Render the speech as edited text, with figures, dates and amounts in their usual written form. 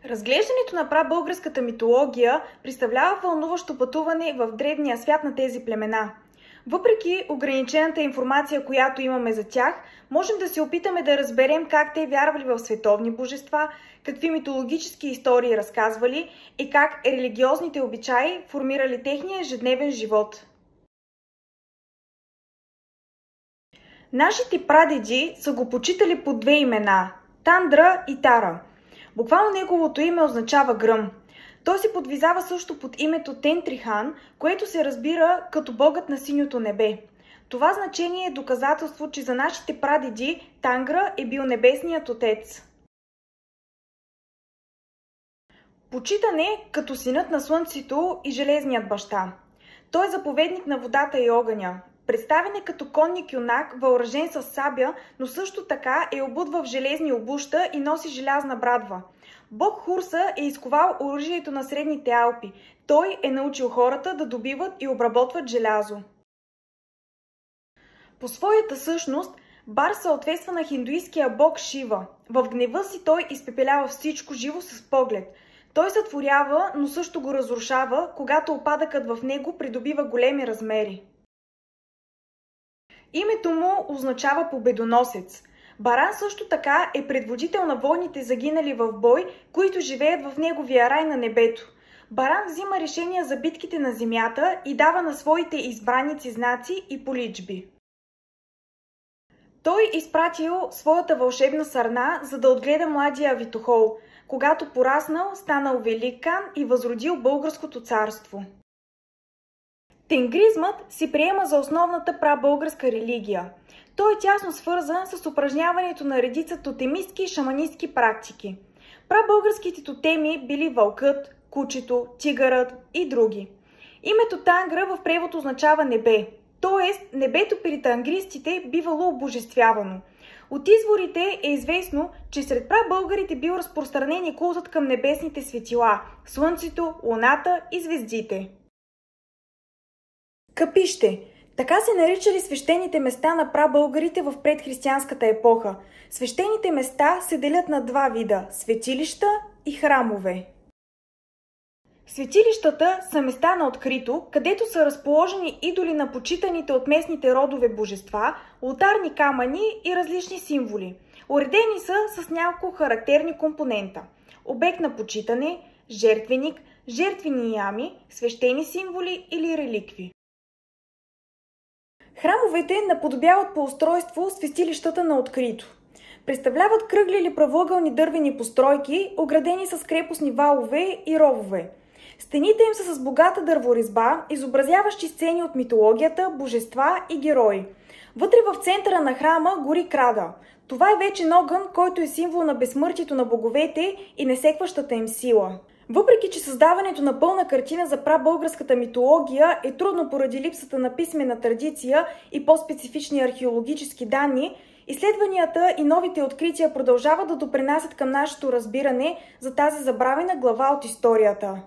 Разглеждането на прабългарската митология представлява вълнуващо пътуване в древния свят на тези племена. Въпреки ограничената информация, която имаме за тях, можем да се опитаме да разберем как те вярвали в световни божества, какви митологически истории разказвали и как религиозните обичаи формирали техния ежедневен живот. Нашите прадеди са го почитали по две имена – Тандра и Тара. Буквално неговото име означава гръм. Той се подвизава също под името Тентрихан, което се разбира като богът на синьото небе. Това значение е доказателство, че за нашите прадеди Тангра е бил небесният отец. Почитан е като синът на слънцето и железният баща. Той е заповедник на водата и огъня. Представен е като конник юнак, въоръжен с сабя, но също така е обут в железни обуща и носи желязна брадва. Бог Хурса е изковал оръжието на Средните Алпи. Той е научил хората да добиват и обработват желязо. По своята същност, Бар съответства на хиндуисткия бог Шива. В гнева си той изпепелява всичко живо с поглед. Той сътворява, но също го разрушава, когато опадъкът в него придобива големи размери. Името му означава победоносец. Баран също така е предводител на войните загинали в бой, които живеят в неговия рай на небето. Баран взима решения за битките на земята и дава на своите избраници знаци и поличби. Той изпратил своята вълшебна сърна, за да отгледа младия Витохол. Когато пораснал, станал велик хан и възродил българското царство. Тенгризмът се приема за основната прабългарска религия. Той е тясно свързан с упражняването на редица тотемистки и шаманистки практики. Прабългарските тотеми били вълкът, кучето, тигърът и други. Името Тангра в превод означава небе, т.е. небето при тангристите бивало обожествявано. От изворите е известно, че сред прабългарите бил разпространен и култът към небесните светила – слънцето, луната и звездите. Капище. Така се наричали свещените места на прабългарите в предхристиянската епоха. Свещените места се делят на два вида – светилища и храмове. Светилищата са места на открито, където са разположени идоли на почитаните от местните родове божества, олтарни камъни и различни символи. Уредени са с няколко характерни компонента – обект на почитане, жертвеник, жертвени ями, свещени символи или реликви. Храмовете наподобяват по устройство светилищата на открито. Представляват кръгли или правоъгълни дървени постройки, оградени с крепостни валове и ровове. Стените им са с богата дърворезба, изобразяващи сцени от митологията, божества и герои. Вътре в центъра на храма гори крада. Това е вечен огън, който е символ на безсмъртието на боговете и несекващата им сила. Въпреки че създаването на пълна картина за прабългарската митология е трудно поради липсата на писмена традиция и по-специфични археологически данни, изследванията и новите открития продължават да допринасят към нашето разбиране за тази забравена глава от историята.